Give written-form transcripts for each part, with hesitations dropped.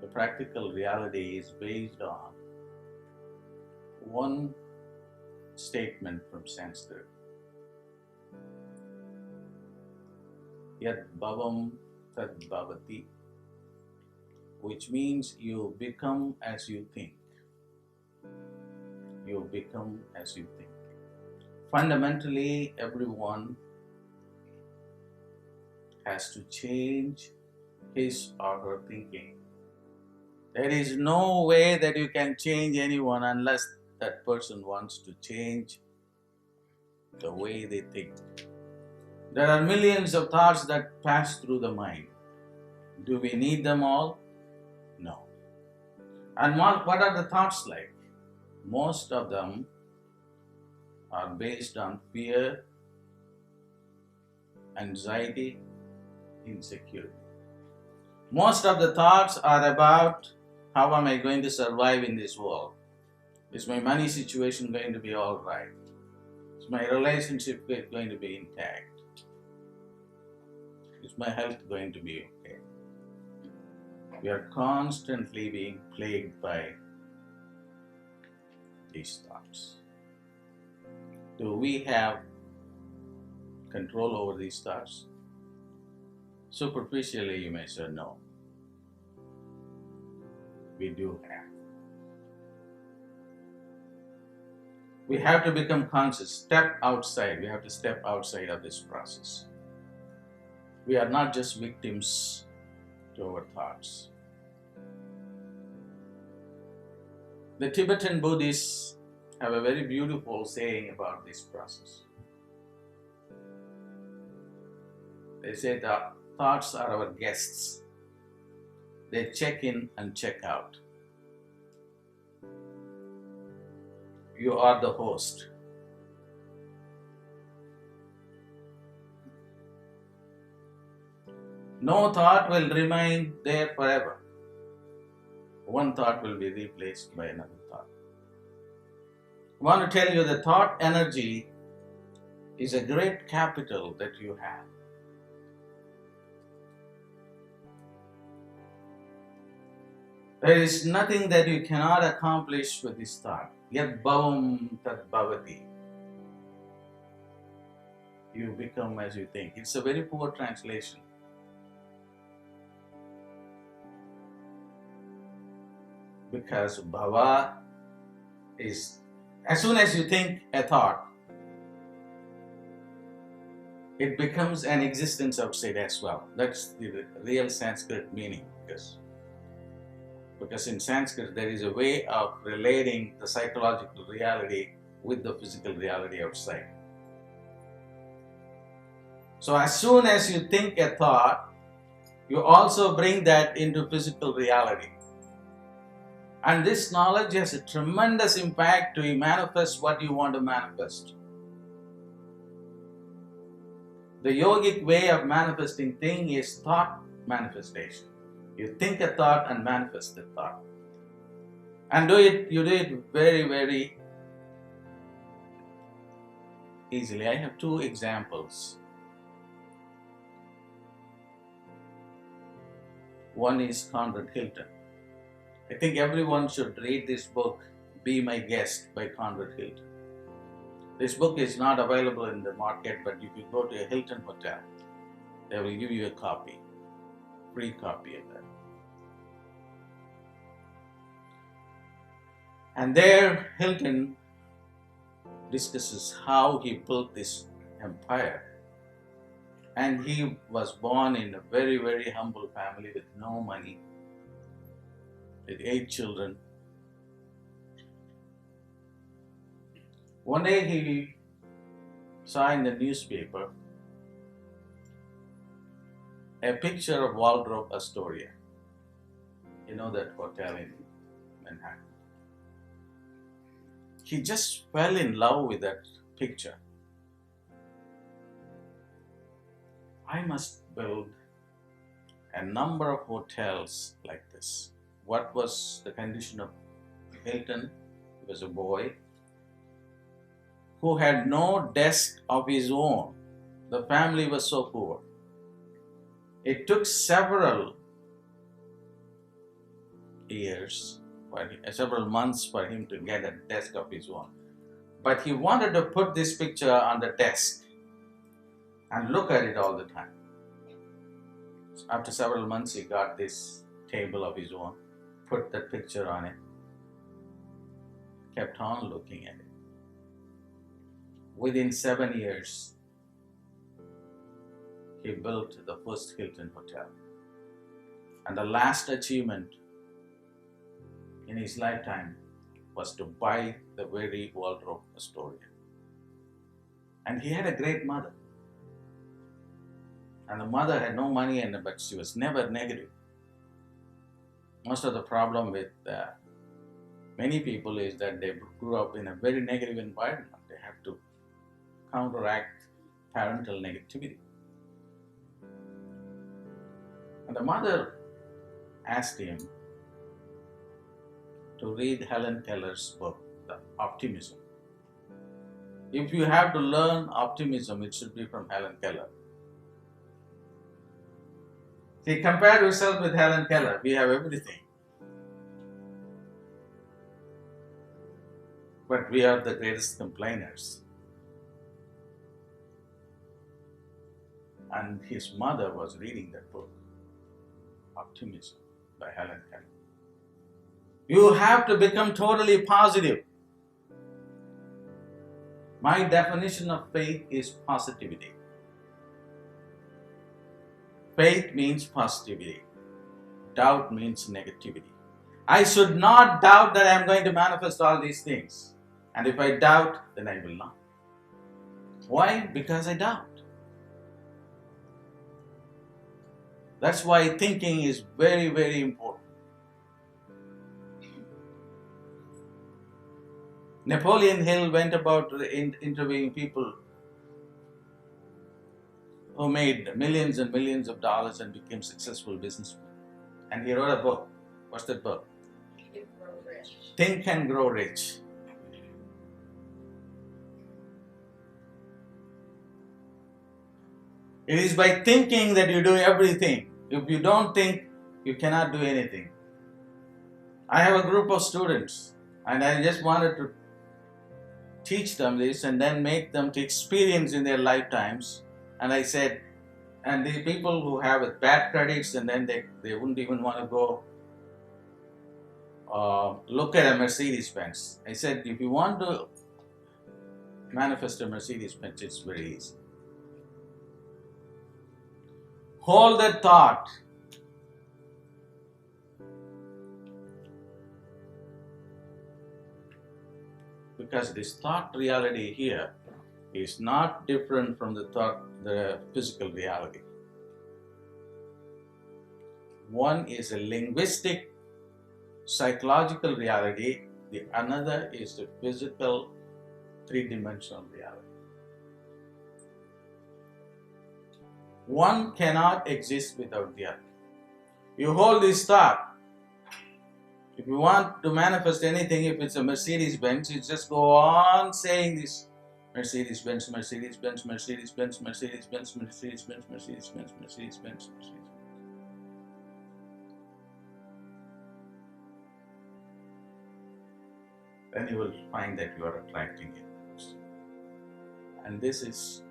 The practical reality is based on one statement from Sanskrit. Yad Bhavam Tad Bhavati, which means you become as you think. You become as you think. Fundamentally, everyone has to change his or her thinking. There is no way that you can change anyone unless that person wants to change the way they think. There are millions of thoughts that pass through the mind. Do we need them all? No. And what are the thoughts like? Most of them are based on fear, anxiety, insecurity. Most of the thoughts are about how am I going to survive in this world? Is my money situation going to be all right? Is my relationship going to be intact? Is my health going to be okay? We are constantly being plagued by these thoughts. Do we have control over these thoughts? Superficially, you may say no. We do have. We have to become conscious, step outside. We have to step outside of this process. We are not just victims to our thoughts. The Tibetan Buddhists have a very beautiful saying about this process. They say the thoughts are our guests. They check in and check out. You are the host. No thought will remain there forever. One thought will be replaced by another thought. I want to tell you the thought energy is a great capital that you have. There is nothing that you cannot accomplish with this thought. Yad Bhavam Tad Bhavati. You become as you think. It's a very poor translation. Because bhava is, as soon as you think a thought, it becomes an existence outside as well. That's the real Sanskrit meaning. Because in Sanskrit there is a way of relating the psychological reality with the physical reality outside. So as soon as you think a thought, you also bring that into physical reality. And this knowledge has a tremendous impact to manifest what you want to manifest. The yogic way of manifesting things is thought manifestation. You think a thought and manifest the thought. And you do it very, very easily. I have two examples. One is Conrad Hilton. I think everyone should read this book, Be My Guest by Conrad Hilton. This book is not available in the market, but if you go to a Hilton hotel, they will give you a copy, free copy of that. And there Hilton discusses how he built this empire. And he was born in a very, very humble family with no money, with 8 children. One day he saw in the newspaper a picture of Waldorf Astoria. You know that hotel in Manhattan. He just fell in love with that picture. I must build a number of hotels like this. What was the condition of Hilton? He was a boy who had no desk of his own. The family was so poor. It took several years, several months for him to get a desk of his own. But he wanted to put this picture on the desk and look at it all the time. So after several months, he got this table of his own, put that picture on it, kept on looking at it. Within 7 years, he built the first Hilton hotel. And the last achievement in his lifetime was to buy the very wardrobe Astoria. And he had a great mother. And the mother had no money, but she was never negative. Most of the problem with many people is that they grew up in a very negative environment. They have to counteract parental negativity. And the mother asked him to read Helen Keller's book, The Optimism. If you have to learn optimism, it should be from Helen Keller. See, compare yourself with Helen Keller. We have everything. But we are the greatest complainers. And his mother was reading that book, Optimism by Helen Keller. You have to become totally positive. My definition of faith is positivity. Faith means positivity. Doubt means negativity. I should not doubt that I am going to manifest all these things. And if I doubt, then I will not. Why? Because I doubt. That's why thinking is very, very important. Napoleon Hill went about interviewing people who made millions and millions of dollars and became successful businessmen. And he wrote a book. What's that book? Think and Grow Rich. It is by thinking that you do everything. If you don't think, you cannot do anything. I have a group of students and I just wanted to teach them this and then make them to experience in their lifetimes. And I said, and the people who have bad credits and then they wouldn't even want to go look at a Mercedes-Benz. I said, if you want to manifest a Mercedes-Benz, it's very easy. Hold that thought. Because this thought reality here is not different from the physical reality. One is a linguistic, psychological reality. The another is the physical, three-dimensional reality. One cannot exist without the other. You hold this thought. If you want to manifest anything, if it's a Mercedes-Benz, you just go on saying this. Mercedes-Benz, Mercedes-Benz, Mercedes-Benz, Mercedes-Benz, Mercedes-Benz, Mercedes-Benz, Mercedes-Benz, Mercedes-Benz. Then you will find that you are attracting it. And this is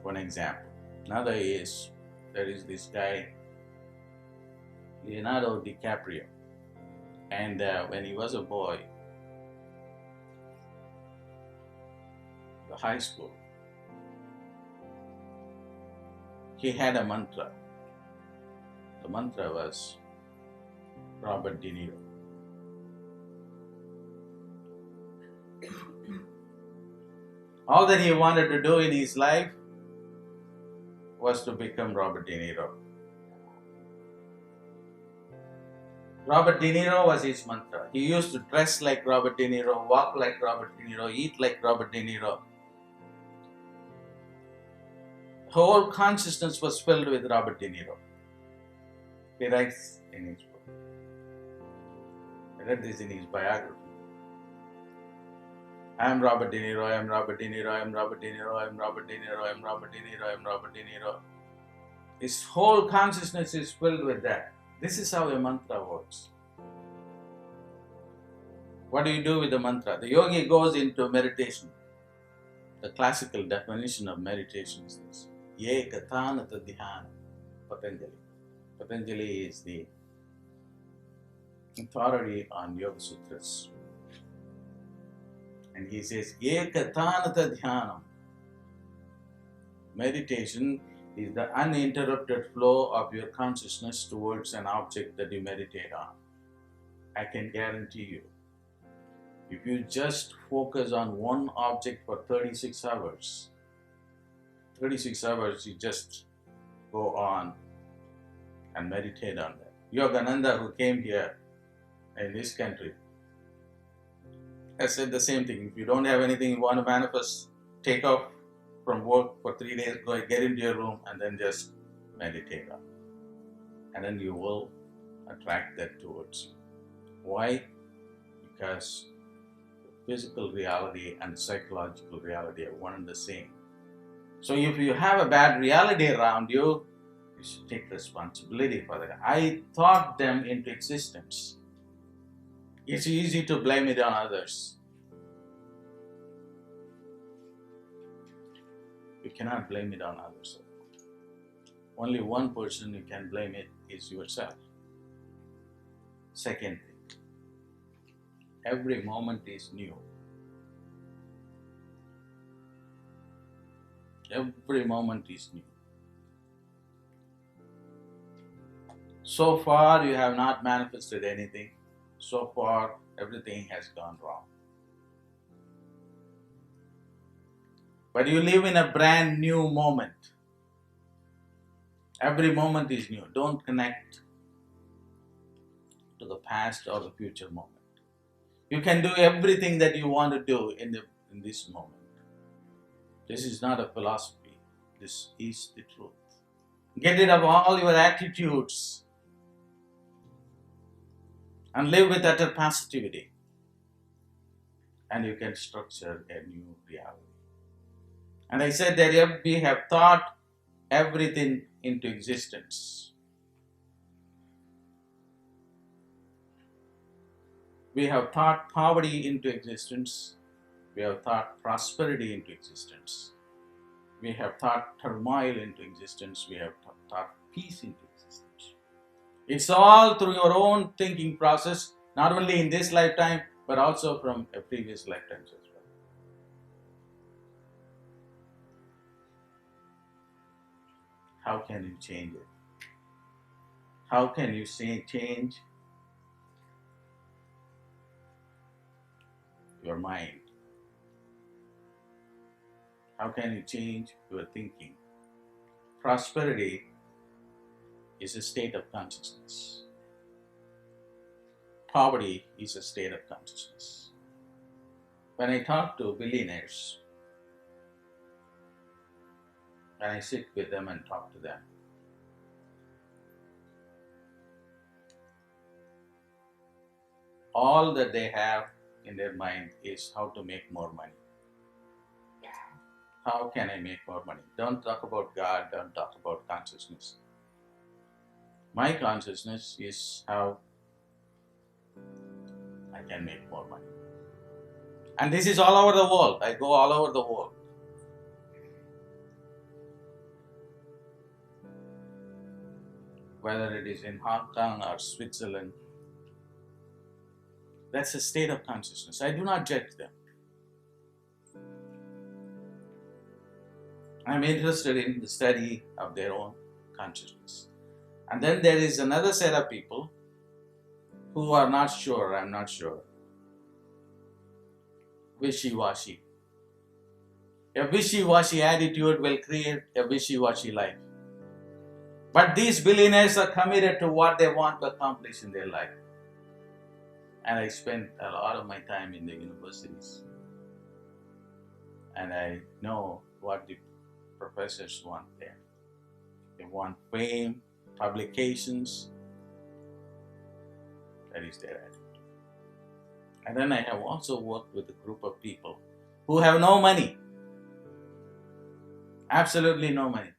one example. Another is, there is this guy, Leonardo DiCaprio. And when he was a boy, the high school, he had a mantra. The mantra was Robert De Niro. All that he wanted to do in his life was to become Robert De Niro. Robert De Niro was his mantra. He used to dress like Robert De Niro, walk like Robert De Niro, eat like Robert De Niro. Whole consciousness was filled with Robert De Niro. He writes in his book. I read this in his biography. I am Robert De Niro, I am Robert De Niro, I am Robert De Niro, I am Robert De Niro, I am Robert De Niro, I am Robert De Niro. His whole consciousness is filled with that. This is how a mantra works. What do you do with the mantra? The yogi goes into meditation. The classical definition of meditation is this: Ye kathanata dhyana, Patanjali. Patanjali is the authority on Yoga Sutras. And he says, Ye kathanata dhyanam. Meditation is the uninterrupted flow of your consciousness towards an object that you meditate on. I can guarantee you, if you just focus on one object for 36 hours, you just go on and meditate on that. Yogananda, who came here in this country, has said the same thing. If you don't have anything you want to manifest, take off from work for 3 days, go get into your room and then just meditate on it. And then you will attract that towards you. Why? Because physical reality and psychological reality are one and the same. So if you have a bad reality around you, you should take responsibility for that. I thought them into existence. It's easy to blame it on others. You cannot blame it on others. Only one person you can blame it is yourself. Second thing, every moment is new. Every moment is new. So far you have not manifested anything. So far everything has gone wrong. But you live in a brand new moment. Every moment is new. Don't connect to the past or the future moment. You can do everything that you want to do in this moment. This is not a philosophy. This is the truth. Get rid of all your attitudes and live with utter positivity. And you can structure a new reality. And I said that we have thought everything into existence. We have thought poverty into existence. We have thought prosperity into existence. We have thought turmoil into existence. We have thought peace into existence. It's all through your own thinking process, not only in this lifetime, but also from a previous lifetimes as well. How can you change it? How can you change your mind? How can you change your thinking? Prosperity is a state of consciousness. Poverty is a state of consciousness. When I talk to billionaires, when I sit with them and talk to them, all that they have in their mind is how to make more money. How can I make more money? Don't talk about God, don't talk about consciousness. My consciousness is how I can make more money. And this is all over the world. I go all over the world. Whether it is in Hong Kong or Switzerland, that's a state of consciousness. I do not judge them. I'm interested in the study of their own consciousness. And then there is another set of people who are not sure, I'm not sure. Wishy-washy. A wishy-washy attitude will create a wishy-washy life. But these billionaires are committed to what they want to accomplish in their life. And I spent a lot of my time in the universities. And I know what the professors want there. They want fame, publications. That is their attitude. And then I have also worked with a group of people who have no money. Absolutely no money.